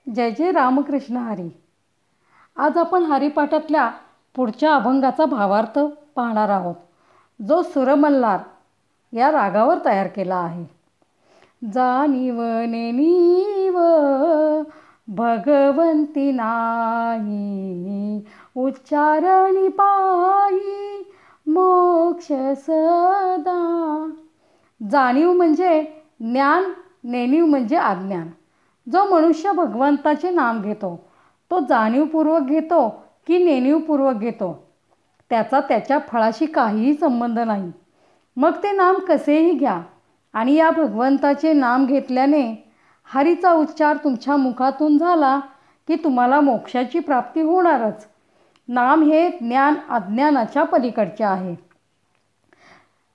जय जय रामकृष्ण हरी. आज आपण हरिपाठातल्या पुढच्या अभंगाचा भावार्थ पाहणार आहोत, जो सुरमल्हार या रागावर तयार केला आहे. जाणीव नेणीव भगवंती नाही, उच्चारणी पायी मोक्ष सदा. जाणीव म्हणजे ज्ञान, नेणीव म्हणजे अज्ञान. जो मनुष्य भगवंताचे नाम घेतो तो जाणीवपूर्वक घेतो की नेणीवपूर्वक घेतो त्याचा त्याच्या फळाशी काहीही संबंध नाही. मग ते नाम कसेही घ्या आणि या भगवंताचे नाम घेतल्याने हरीचा उच्चार तुमच्या मुखातून झाला की तुम्हाला मोक्षाची प्राप्ती होणारच. नाम हे ज्ञान अज्ञानाच्या पलीकडचे आहे.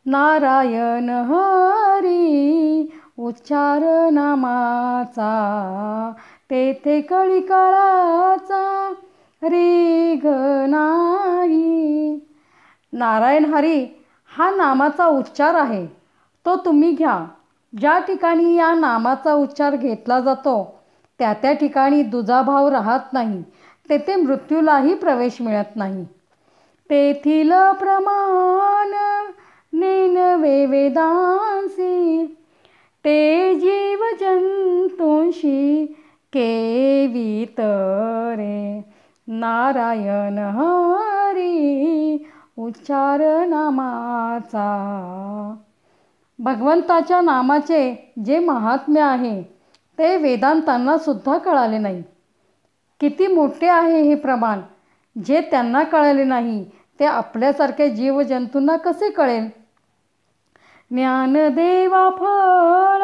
नारायण हरी उच्चार नामाचा, तेथे कळी काळाचा रेग नाही. नारायण हरी हा नामाचा उच्चार आहे, तो तुम्ही घ्या. ज्या ठिकाणी या नामाचा उच्चार घेतला जातो त्या त्या ठिकाणी दुजाभाव राहत नाही, तेथे मृत्यूलाही प्रवेश मिळत नाही. तेथील प्रमाण नेनवे वेदांसी, ते जीव जंतूंशी केवित रे. नारायण हरी उच्चार नामाचा. भगवंताच्या नामाचे जे महात्म्य आहे ते वेदांतांना सुद्धा कळाले नाही. किती मोठे आहे हे प्रमाण! जे त्यांना कळाले नाही ते आपल्यासारख्या जीवजंतूंना कसे कळेल? ज्ञानदेवा फळ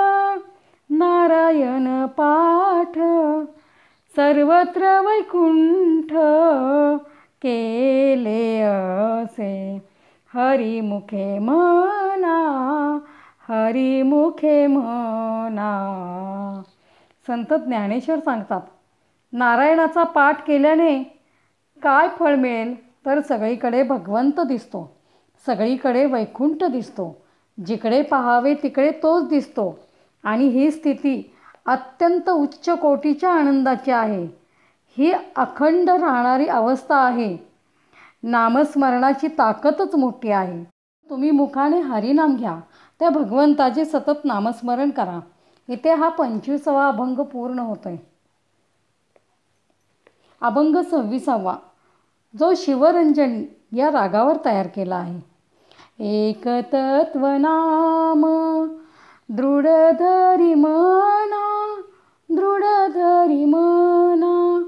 नारायण पाठ, सर्वत्र वैकुंठ केले असे. हरिमुखे म्हणा, हरिमुखे म्हणा. संत ज्ञानेश्वर सांगतात, नारायणाचा पाठ केल्याने काय फळ मिळेल? तर सगळीकडे भगवंत दिसतो, सगळीकडे वैकुंठ दिसतो, जिकडे पाहावे तिकडे तोच दिसतो. आणि ही स्थिती अत्यंत उच्च कोटीच्या आनंदाची आहे. ही अखंड राहणारी अवस्था आहे. नामस्मरणाची ताकदच मोठी आहे. तुम्ही मुखाने हरिनाम घ्या, त्या भगवंताचे सतत नामस्मरण करा. इथे हा 25वा अभंग पूर्ण होतोय. अभंग 26वा, जो शिवरंजनी या रागावर तयार केला आहे. एक तत्व नाम दृढ धरी मना, दृढ धरी मना,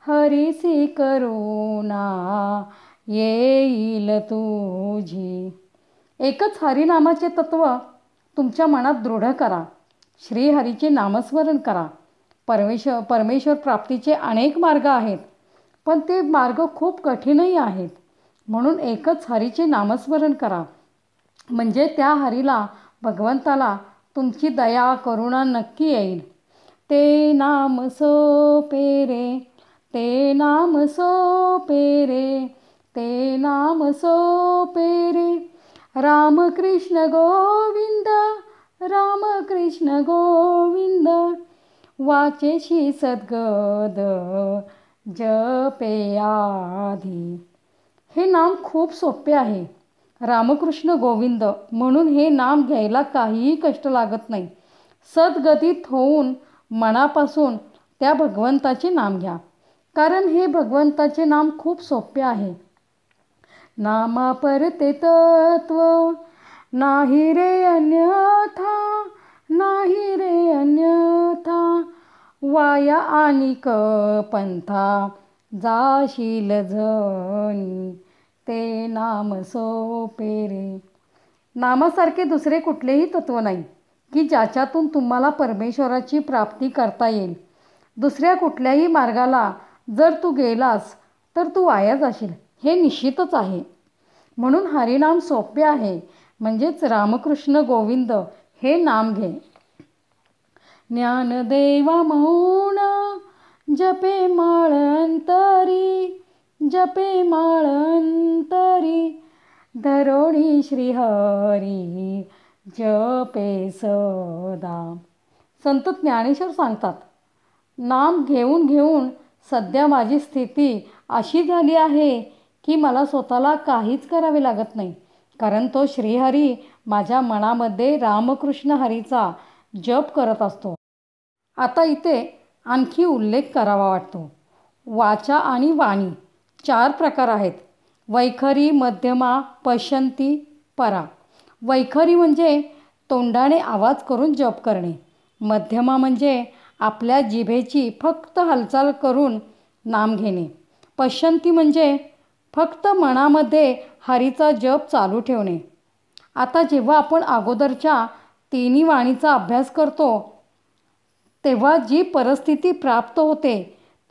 हरिसी करुणा येईल तुझी. एकच हरिनामाचे तत्व तुमच्या मनात दृढ करा. श्रीहरीचे नामस्मरण करा. परमेश्वर प्राप्तीचे अनेक मार्ग आहेत, पण ते मार्ग खूप कठीणही आहेत. म्हणून एकच हरीचे नामस्मरण करा, म्हणजे त्या हरीला, भगवंताला तुमची दया करुणा नक्की येईल. ते नाम सोपे रे, ते नाम सोपे रे, ते नाम सोपे रे. रामकृष्ण गोविंद, रामकृष्ण गोविंद, वाचेशी सद्गद जपे आधी. हे नाम खूप सोपे आहे. रामकृष्ण गोविंद म्हणून हे नाम घ्यायला काहीही कष्ट लागत नाही. सद्गतीत होऊन मनापासून त्या भगवंताचे नाम घ्या, कारण हे भगवंताचे नाम खूप सोपे आहे. नामा परते तत्व नाही रे अन्यथा, नाही रे अन्यथा, वाया आणिक पंथा जाशील जणी, ते नाम सोपे रे. नामासारखे दुसरे कुठलेही तत्व नाही की ज्याच्यातून तुम्हाला परमेश्वराची प्राप्ती करता येईल. दुसऱ्या कुठल्याही मार्गाला जर तू गेलास तर तू वाया जाशील, हे निश्चितच आहे. म्हणून हरिनाम सोपे आहे, म्हणजेच रामकृष्ण गोविंद हे नाम घे. ज्ञानदेवा मौन जपे माळंतरी, जपे माळंतरी, धरोणी श्रीहरी जपे सदा. संत ज्ञानेश्वर सांगतात, नाम घेऊन घेऊन सध्या माझी स्थिती अशी झाली आहे की मला स्वतःला काहीच करावे लागत नाही, कारण तो श्रीहरी माझ्या मनामध्ये रामकृष्ण हरीचा जप करत असतो. आता इथे आणखी उल्लेख करावा वाटतो. वाचा आणि वाणी 4 प्रकार आहेत. वैखरी, मध्यमा, पश्यंती, परा. वैखरी म्हणजे तोंडाने आवाज करून जप करणे. मध्यमा म्हणजे आपल्या जिभेची फक्त हालचाल करून नाम घेणे. पश्यंती म्हणजे फक्त मनामध्ये हरीचा जप चालू ठेवणे. आता जेव्हा आपण अगोदरच्या 3 वाणीचा अभ्यास करतो तेव्हा जी परिस्थिती प्राप्त होते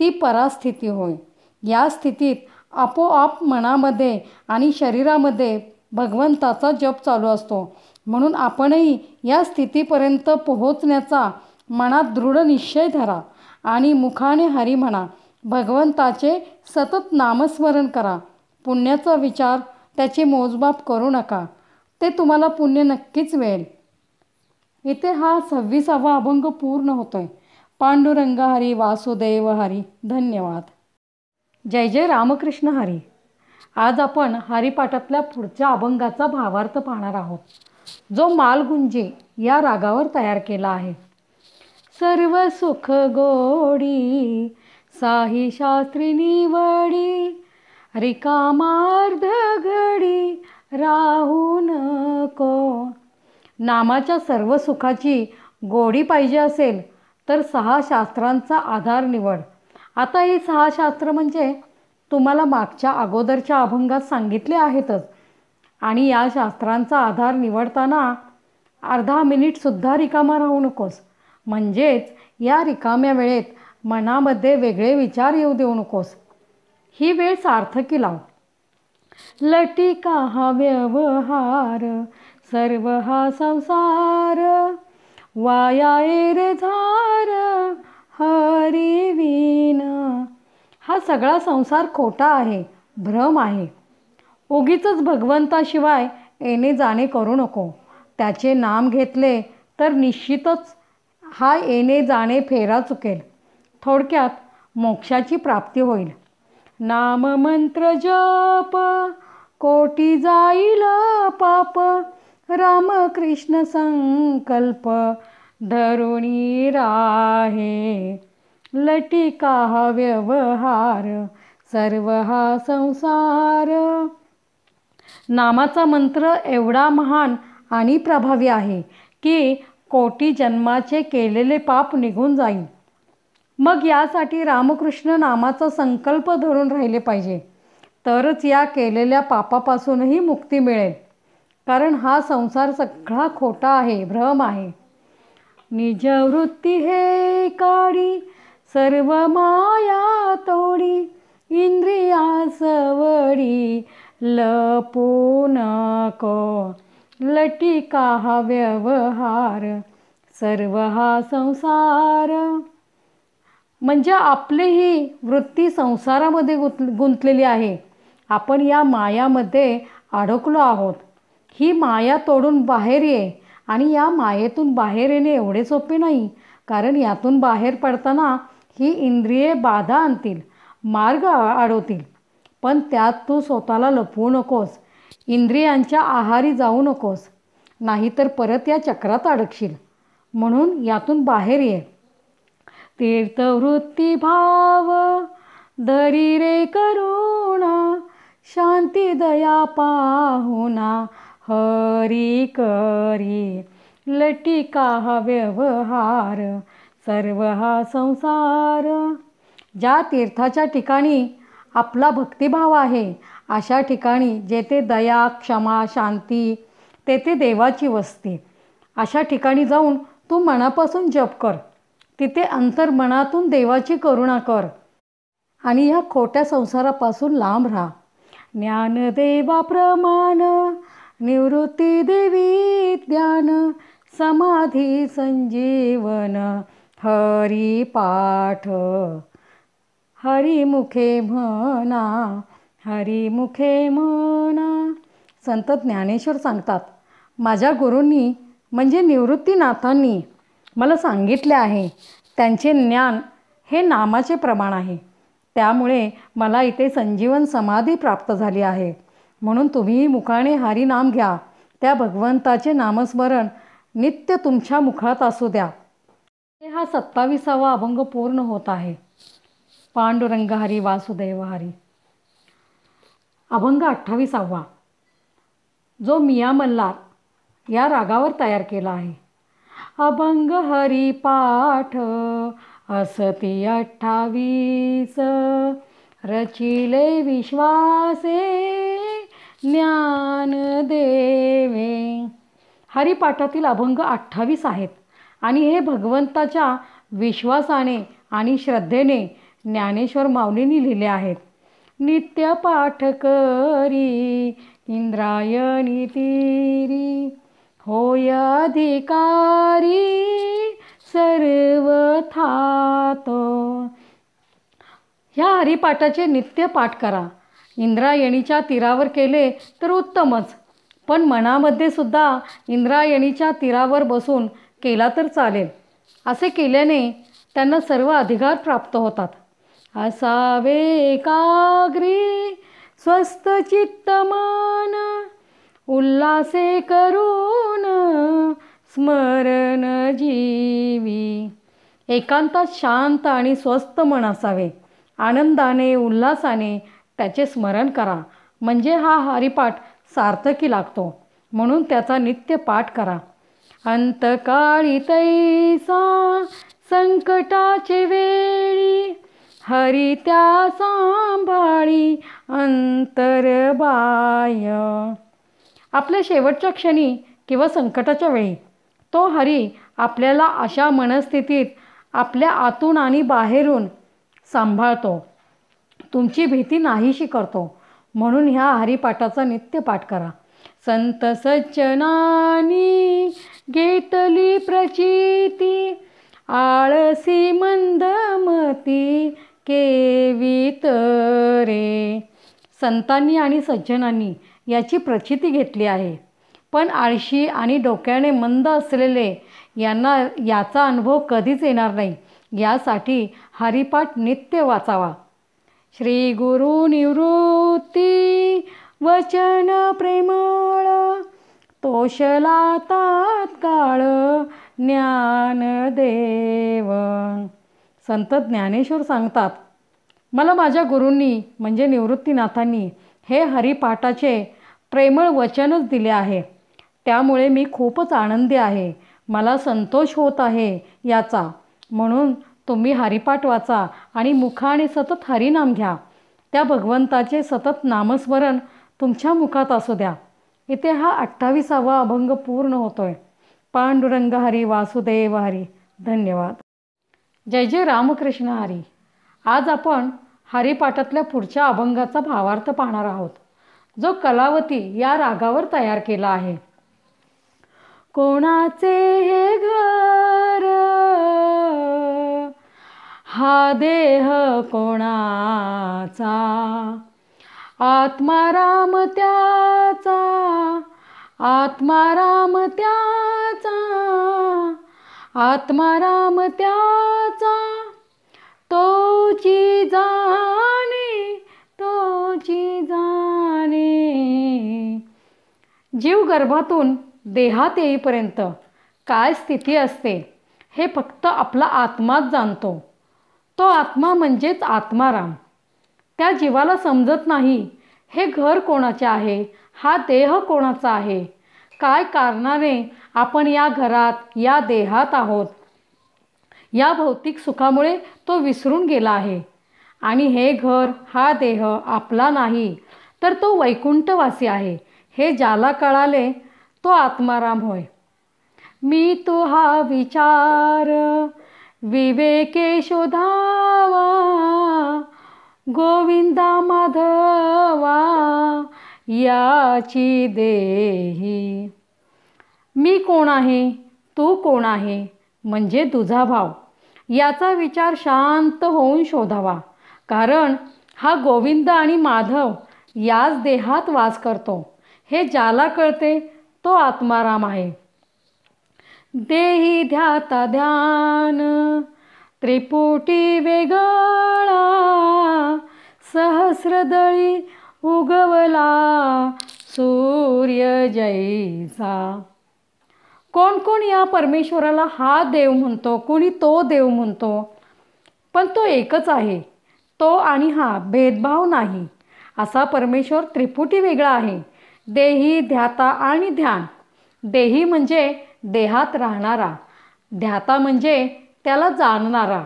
ती परास्थिती होय. या स्थितीत आपोआप मनामध्ये आणि शरीरामध्ये भगवंताचा जप चालू असतो. म्हणून आपणही या स्थितीपर्यंत पोहोचण्याचा मनात दृढ निश्चय धरा आणि मुखाने हरी म्हणा. भगवंताचे सतत नामस्मरण करा. पुण्याचा विचार, त्याचे मोजमाप करू नका. ते तुम्हाला पुण्य नक्कीच मिळेल. इथे हा 26वा अभंग पूर्ण होतोय. पांडुरंग हरी, वासुदेव हरी. धन्यवाद. जय जय रामकृष्ण हरी. आज आपण हरिपाठातल्या पुढच्या अभंगाचा भावार्थ पाहणार आहोत, जो मालगुंजे या रागावर तयार केला आहे. सर्व सुख गोडी साही शास्त्री निवडी, रिकामार्ध घडी राहू नको. नामाच्या सर्व सुखाची गोडी पाहिजे असेल तर 6 शास्त्रांचा आधार निवड. आता ही 6 शास्त्र म्हणजे तुम्हाला मागच्या अगोदरच्या अभंगात सांगितले आहेतच. आणि या शास्त्रांचा आधार निवडताना अर्धा मिनिटसुद्धा रिकामा राहू नकोस. म्हणजेच या रिकाम्या वेळेत मनामध्ये वेगळे विचार येऊ देऊ नकोस. ही वेळ सार्थकी लाव. लटिका हा व्यवहार, सर्व हा संसार, वाया रे झार हरी विन. हा सगळा संसार खोटा आहे, भ्रम आहे. उगीचच भगवंताशिवाय येणे जाणे करू नको. त्याचे नाम घेतले तर निश्चितच हा येणे जाणे फेरा चुकेल. थोडक्यात मोक्षाची प्राप्ती होईल. नाम मंत्र जप कोटी जाईल पाप, रामकृष्ण संकल्प धरुणी राहे. लटिका हा व्यवहार, सर्व हा संसार. नामाचा मंत्र एवढा महान आणि प्रभावी आहे की कोटी जन्माचे केलेले पाप निघून जाईल. मग यासाठी रामकृष्ण नामाचा संकल्प धरून राहिले पाहिजे, तरच या केलेल्या पापापासूनही मुक्ती मिळेल. कारण हा संसार सगळा खोटा आहे, भ्रम आहे. निजवृत्ती हे काढी, सर्व माया तोडी, इंद्रिया सवडी लपू नको. लटिका हा व्यवहार, सर्व हा संसार. म्हणजे आपलीही वृत्ती संसारामध्ये गुंतलेली आहे. आपण या मायामध्ये अडकलो आहोत. ही माया तोडून बाहेर ये. आणि या मायेतून बाहेर येणे एवढे सोपे नाही, कारण यातून बाहेर पडताना ही इंद्रिये बाधा आणतील, मार्ग अडवतील. पण त्यात तू स्वतःला लपवू नकोस. इंद्रियांच्या आहारी जाऊ नकोस, नाहीतर परत या चक्रात अडकशील. म्हणून यातून बाहेर ये. तीर्थवृत्ती भाव धरी रे करुणा, शांती दया पाहुना हरी करी. लटिका हा व्यवहार, सर्व हा संसार. ज्या तीर्थाच्या ठिकाणी आपला भक्तिभाव आहे, अशा ठिकाणी जेथे दया, क्षमा, शांती, तेथे देवाची वस्ती. अशा ठिकाणी जाऊन तू मनापासून जप कर. तिथे अंतर्मनातून देवाची करुणा कर आणि या खोट्या संसारापासून लांब राहा. ज्ञानदेवा प्रमाण, निवृत्ती देवी ज्ञान, समाधी संजीवन हरी पाठ. हरिमुखे म्हणा, हरिमुखे म्हणा. संत ज्ञानेश्वर सांगतात, माझ्या गुरूंनी म्हणजे निवृत्तीनाथांनी मला सांगितले आहे. त्यांचे ज्ञान हे नामाचे प्रमाण आहे. त्यामुळे मला इथे संजीवन समाधी प्राप्त झाली आहे. म्हणून तुम्ही मुखाने हरिनाम घ्या. त्या भगवंताचे नामस्मरण नित्य तुमच्या मुखात असू द्या. हा 27वा अभंग पूर्ण होत आहे. पांडुरंग हरी वासुदेव हरी. अभंग 28वा जो मिया मल्हार या रागावर तयार केला आहे. अभंग हरिपाठ असती 28 रचिले विश्वासे ज्ञान देवे. हरिपाठातील अभंग 28 आहेत आणि हे भगवंताच्या विश्वासाने आणि श्रद्धेने ज्ञानेश्वर माऊलींनी लिहिले आहेत. नित्य पाठ करी इंद्रायणी तीरी होय अधिकारी सर्वथा तो. ह्या हरिपाठाचे नित्य पाठ करा. इंद्रायणीच्या तीरावर केले तर उत्तमच, पण मनामध्ये सुद्धा इंद्रायणीच्या तीरावर बसून केला तर चालेल. असे केल्याने त्यांना सर्व अधिकार प्राप्त होतात. असावे एकाग्री स्वस्थ चित्त मन उल्हासे करून स्मरण जीवी. एकांतात शांत आणि स्वस्थ मन असावे. आनंदाने उल्हासाने त्याचे स्मरण करा, म्हणजे हा हरिपाठ सार्थकी लागतो. म्हणून त्याचा नित्य पाठ करा. अंतकाळी तैसा संकटाचे वेळी हरी त्या सांभाळी अंतरबाह्य. आपल्या शेवटच्या क्षणी किंवा संकटाच्या वेळी तो हरी आपल्याला अशा मनस्थितीत आपल्या आतून आणि बाहेरून सांभाळतो, तुमची भीती नाहीशी करतो. म्हणून ह्या हरिपाठाचा नित्य पाठ करा. संत सज्जनानी घेतली प्रचिती आळसी मंदमती केवीत रे. संतांनी आणि सज्जनांनी याची प्रचिती घेतली आहे, पण आळशी आणि डोक्याने मंद असलेले यांना याचा अनुभव कधीच येणार नाही. यासाठी हरिपाठ नित्य वाचावा. श्री गुरु निवृत्ती वचन प्रेमळ तोषला तात्काळ ज्ञानदेव. संत ज्ञानेश्वर सांगतात, मला माझ्या गुरूंनी म्हणजे निवृत्तीनाथांनी हे हरिपाठाचे प्रेमळ वचनच दिले आहे. त्यामुळे मी खूपच आनंदी आहे. मला संतोष होत आहे याचा. म्हणून तुम्ही हरिपाठ वाचा आणि मुखाने सतत हरिनाम घ्या. त्या भगवंताचे सतत नामस्मरण तुमच्या मुखात असू द्या. इथे हा 28वा अभंग पूर्ण होतोय. पांडुरंग हरी वासुदेव हरी. धन्यवाद. जय जय रामकृष्ण हरी. आज आपण हरिपाठातल्या पुढच्या अभंगाचा भावार्थ पाहणार आहोत, जो कलावती या रागावर तयार केला आहे. कोणाचे हे घर हा देह कोणाचा आत्माराम त्याचा आत्माराम त्याचा आत्माराम त्याचा तोची जाणे तोची जाणे. जीव गर्भातून देहात येईपर्यंत काय स्थिती असते हे फक्त आपला आत्माच जाणतो. तो आत्मा म्हणजेच आत्माराम. त्या जीवाला समजत नाही हे घर कोणाचे आहे, हा देह कोणाचा आहे, काय कारणाने आपण या घरात या देहात आहोत. या भौतिक सुखामुळे तो विसरून गेला आहे. आणि हे घर हा देह आपला नाही, तर तो वैकुंठवासी आहे हे ज्याला कळाले तो आत्माराम होय. मी तो हा विचार विवेके शोधावा गोविंदा माधवा याची देही. मी कोण आहे, तू कोण आहे म्हणजे तुझा भाव. याचा विचार शांत होऊन शोधावा, कारण हा गोविंद आणि माधव याच देहात वास करतो. हे ज्याला कळते तो आत्माराम आहे. देही ध्याता ध्यान त्रिपुटी वेगळा सहस्रदळी उगवला सूर्य जैसा. कोण कोण या परमेश्वराला हा देव म्हणतो, कोणी तो देव म्हणतो, पण तो एकच आहे. तो आणि हा भेदभाव नाही. असा परमेश्वर त्रिपुटी वेगळा आहे. देही, ध्याता आणि ध्यान. देही म्हणजे देहात राहणारा, ध्याता म्हणजे त्याला जाणणारा,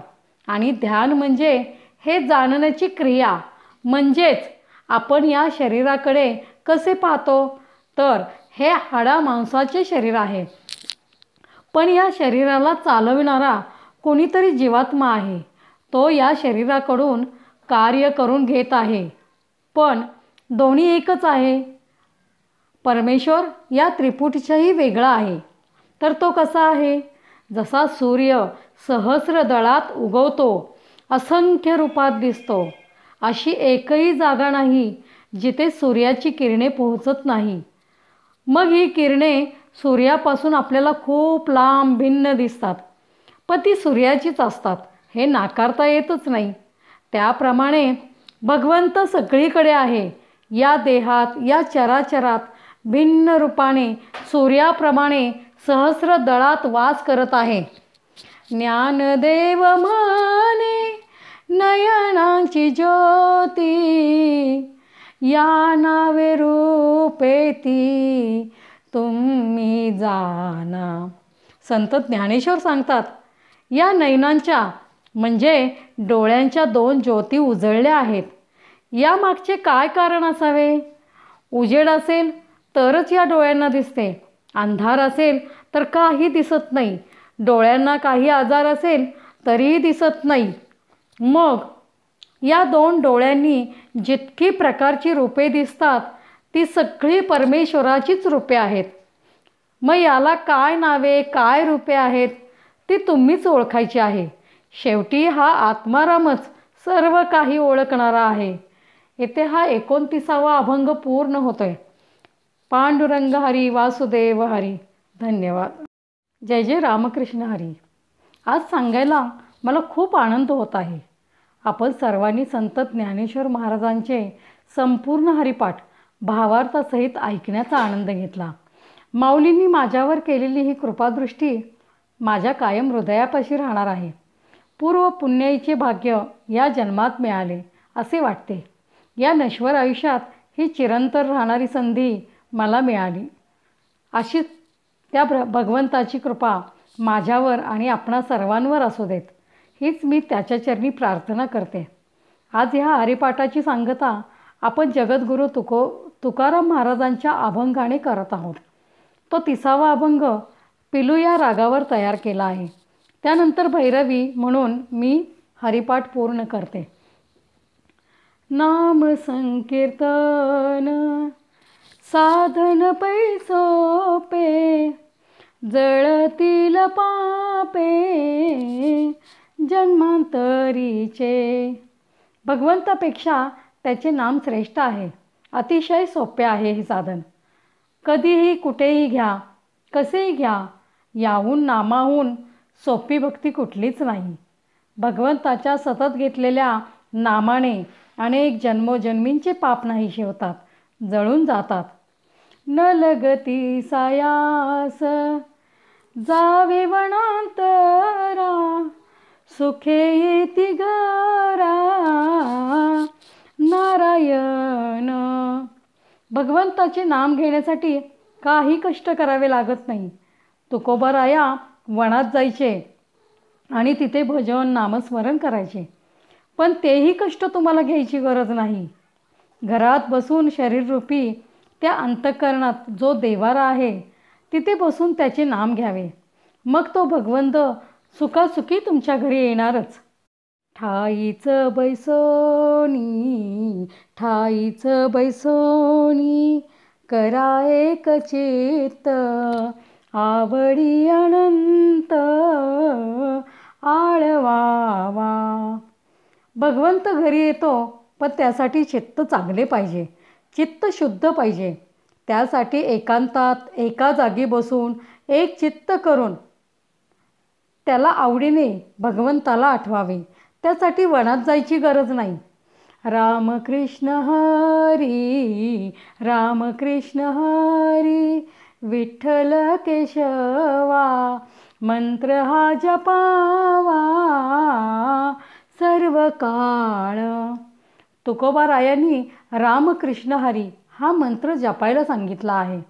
आणि ध्यान म्हणजे हे जाणण्याची क्रिया. म्हणजेच आपण या शरीराकडे कसे पाहतो, तर हे हाडा मांसाचे शरीर आहे, पण या शरीराला चालविणारा कोणीतरी जीवात्मा आहे. तो या शरीराकडून कार्य करून घेत आहे, पण दोन्ही एकच आहे. परमेश्वर या त्रिपुटीचाही वेगळा आहे. तर तो कसा आहे? जसा सूर्य सहस्र दळात उगवतो, असंख्य रूपात दिसतो, अशी एकही जागा नाही जिथे सूर्याची किरणे पोहोचत नाही. मग ही किरणे सूर्यापासून आपल्याला खूप लांब भिन्न दिसतात, पण ती सूर्याचीच असतात हे नाकारता येतच नाही. त्याप्रमाणे भगवंत सगळीकडे आहे. या देहात, या चराचरात भिन्न रूपाने सूर्याप्रमाणे सहस्र दळात वास करत आहे. ज्ञानदेव म्हणे नयनांची ज्योती, या नावे रूपेती तुम्ही जाना. संत ज्ञानेश्वर सांगतात, या नयनांच्या म्हणजे डोळ्यांच्या 2 ज्योती उजळल्या आहेत. यामागचे काय कारण असावे? उजेड असेल तरच या डोळ्यांना दिसते, अंधार असेल तर काही दिसत नाही, डोळ्यांना काही आजार असेल तरीही दिसत नाही. मग या 2 डोळ्यांनी जितकी प्रकारची रूपे दिसतात ती सगळी परमेश्वराचीच रूपे आहेत. मग याला काय नावे, काय रूपे आहेत ती तुम्हीच ओळखायची आहे. शेवटी हा आत्मारामच सर्व काही ओळखणारा आहे. येथे हा 29वा अभंग पूर्ण होतोय. पांडुरंग हरी, वासुदेव हरी. धन्यवाद. जय जय रामकृष्ण हरी. आज सांगायला मला खूप आनंद होत आहे. आपण सर्वांनी संत ज्ञानेश्वर महाराजांचे संपूर्ण हरिपाठ भावार्थासहित ऐकण्याचा आनंद घेतला. माऊलींनी माझ्यावर केलेली ही कृपादृष्टी माझ्या कायम हृदयापाशी राहणार आहे. पूर्व पुण्याईचे भाग्य या जन्मात मिळाले असे वाटते. या नश्वर आयुष्यात ही चिरंतर राहणारी संधी मला मिळाली. अशीच त्या भगवंताची कृपा माझ्यावर आणि आपणा सर्वांवर असू देत, हीच मी त्याच्या चरणी प्रार्थना करते. आज ह्या हरिपाठाची सांगता आपण जगद्गुरू तुकाराम महाराजांच्या अभंगाने करत आहोत. तो 30वा अभंग पिलू या रागावर तयार केला आहे. त्यानंतर भैरवी म्हणून मी हरिपाठ पूर्ण करते. नाम संकीर्तन साधन पैसोपे, जळतील पापे जन्मांतरीचे. भगवंतापेक्षा त्याचे नाम श्रेष्ठ आहे. अतिशय सोपे आहे हे साधन. कधीही कुठेही घ्या, कसेही घ्या, याहून नामाहून सोपी भक्ती कुठलीच नाही. भगवंताच्या सतत घेतलेल्या नामाने अनेक जन्मोजन्मींचे पाप नाहीसे होतात, जळून जातात. न लगती सायास जावे वनांतरा, सुखे येती घरा नारायण. भगवंताचे नाम घेण्यासाठी काही कष्ट करावे लागत नाही. तुकोबाराया वनात जायचे आणि तिथे भजन नामस्मरण करायचे, पण तेही कष्ट तुम्हाला घ्यायची गरज नाही. घरात बसून शरीररूपी त्या अंतःकरणात जो देवारा आहे तिथे बसून त्याचे नाम घ्यावे. मग तो भगवंत सुखासुखी तुमच्या घरी येणारच. ठाईच बैसोनी, ठाईच बैसोनी, करा एक चित्त, आवडी अनंत आळवावा. भगवंत घरी येतो, पण त्यासाठी चित्त चांगले पाहिजे, चित्त शुद्ध पाहिजे. त्यासाठी एकांतात एका जागी बसून एक चित्त करून त्याला आवडीने भगवंताला आठवावे. त्यासाठी वनात जायची गरज नाही. रामकृष्ण हरी रामकृष्ण हरी विठ्ठल केशवा मंत्र हा जपावा सर्व काळ. तुकोबारायांनी रामकृष्ण हरी हा मंत्र जपायला सांगितला आहे.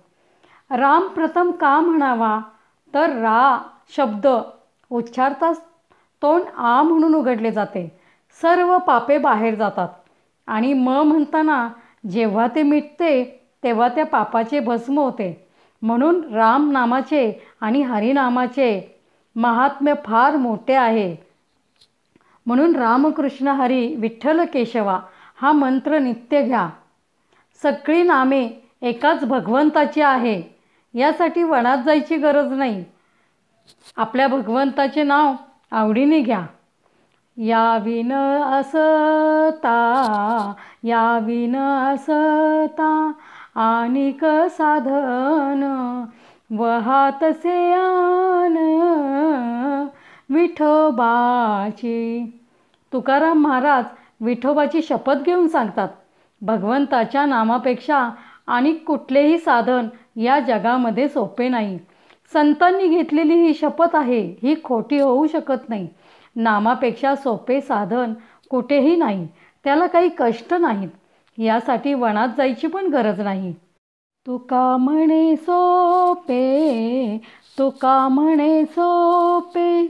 राम प्रथम का म्हणावा तर रा शब्द उच्चारताच तोंड आ म्हणून उघडले जाते. सर्व पापे बाहेर जातात. आणि म म्हणताना जेव्हा ते मिटते तेव्हा त्या पापाचे भस्म होते. म्हणून राम नामाचे आणि हरिनामाचे महात्म्य फार मोठे आहे. म्हणून रामकृष्ण हरी विठ्ठल केशवा हा मंत्र नित्य घ्या. सगळी नामे एकाच भगवंताची आहे. यासाठी वनात जायची गरज नाही. आपल्या भगवंताचे नाव आवडीने घ्या. याविन असता आनिक साधन वहातसे आन विठोबाची. तुकाराम महाराज विठोबाची शपथ घेऊन सांगतात, भगवंताच्या नामापेक्षा आणि कुठलेही साधन या जगामध्ये सोपे नाही. संतांनी घेतलेली ही शपथ आहे, ही खोटी होऊ शकत नाही. नामापेक्षा सोपे साधन कुठेही नाही. त्याला काही कष्ट नाहीत. यासाठी वनात जायची पण गरज नाही. तुका म्हणे सोपे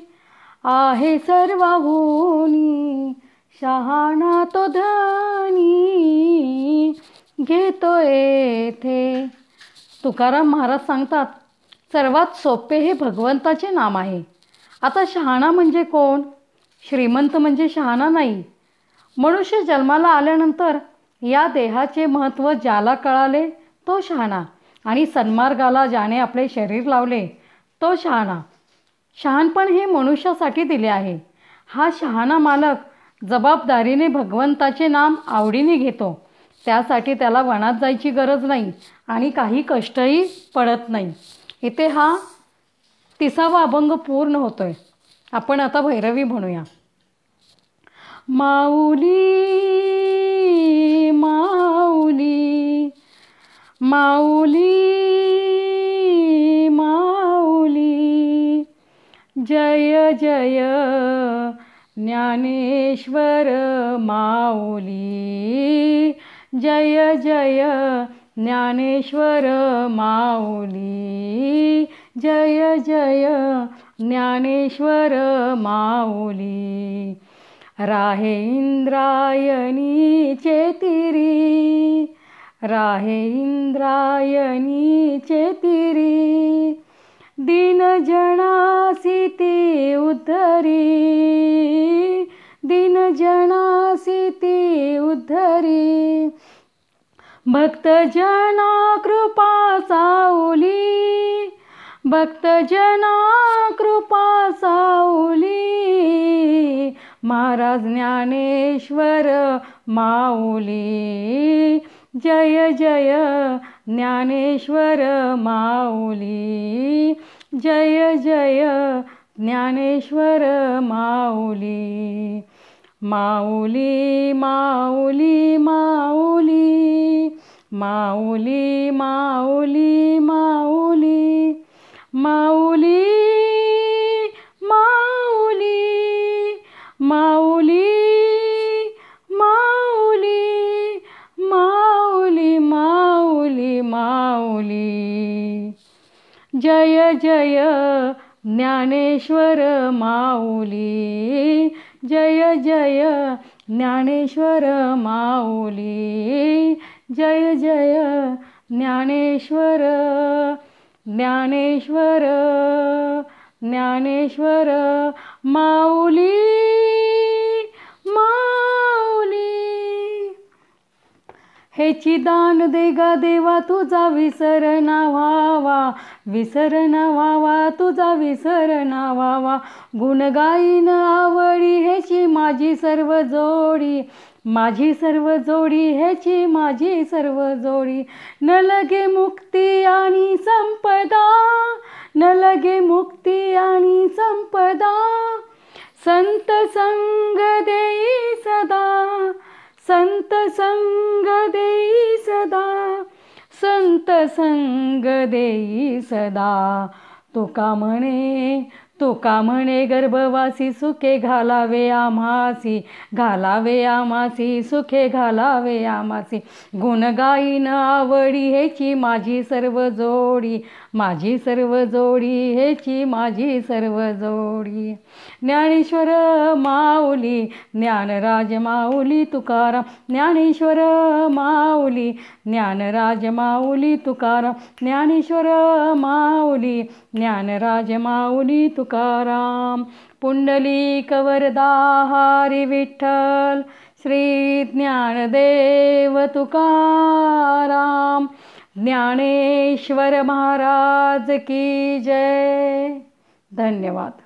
आहे सर्वाहुनी शहाणा तो धनी घेतो येथे. तुकाराम महाराज सांगतात, सर्वात सोपे हे भगवंताचे नाम आहे. आता शहाणा म्हणजे कोण? श्रीमंत म्हणजे शहाणा नाही. मनुष्य जन्माला आल्यानंतर या देहाचे महत्त्व ज्याला कळाले तो शहाणा, आणि सन्मार्गाला ज्याने आपले शरीर लावले तो शहाणा. शहाणपण हे मनुष्यासाठी दिले आहे. हा शहाणा मालक जबाबदारीने भगवंताचे नाम आवडीने घेतो. त्यासाठी त्याला वनात जायची गरज नाही आणि काही कष्टही पडत नाही. इथे हा 30वा अभंग पूर्ण होतोय. आपण आता भैरवी म्हणूया. माऊली माऊली माऊली माऊली जय जय ज्ञानेश्वर माऊली जय जय ज्ञानेश्वर माऊली जय जय ज्ञानेश्वर माऊली. राहे इंद्रायणी चेतिरी राहे इंद्रायणी चेतिरी दीन जनासी ती उद्धरी दीन जनासी ती उद्धरी भक्त जना कृपा साऊली भक्त जना कृपा साऊली महाराज ज्ञानेश्वर माऊली जय जय ज्ञानेश्वर माऊली जय जय ज्ञानेश्वर माऊली. माऊली माऊली माऊली माऊली माऊली माऊली माऊली माऊली माऊली माऊली माऊली माऊली माऊली जय जय ज्ञानेश्वर माऊली जय जय ज्ञानेश्वर माऊली जय जय ज्ञानेश्वर ज्ञानेश्वर ज्ञानेश्वर माऊली माऊली. हेची दान दे गा देवा तुझा विसर ना व्हावा, विसर ना व्हावा तुझा विसर ना व्हावा. गुण गाईन आवडी हेची माझी सर्व जोडी, माझी सर्व जोडी हेची माझी सर्व जोडी. न लगे मुक्ती आणि संपदा, न लगे मुक्ती आणि संपदा. संत संग देई सदा, संत संग देई सदा, संत संग देई सदा. तुका म्हणे गर्भवासी सुखे घालावे आम्हासी, घालावे आम्हासी सुखे घालावे आम्हासी. गुण गाईन आवडी हेची माझी सर्व जोडी, माझी सर्व जोडी हेची माझी सर्व जोडी. ज्ञानेश्वर माऊली, ज्ञानराज माऊली तुकाराम, ज्ञानेश्वर माऊली, ज्ञानराज माऊली तुकाराम, ज्ञानेश्वर माऊली, ज्ञानराज माऊली तुकाराम. पुंडलिक वरदा हरी विठ्ठल, श्री ज्ञानदेव तुकाराम. ज्ञानेश्वर महाराज की जय. धन्यवाद.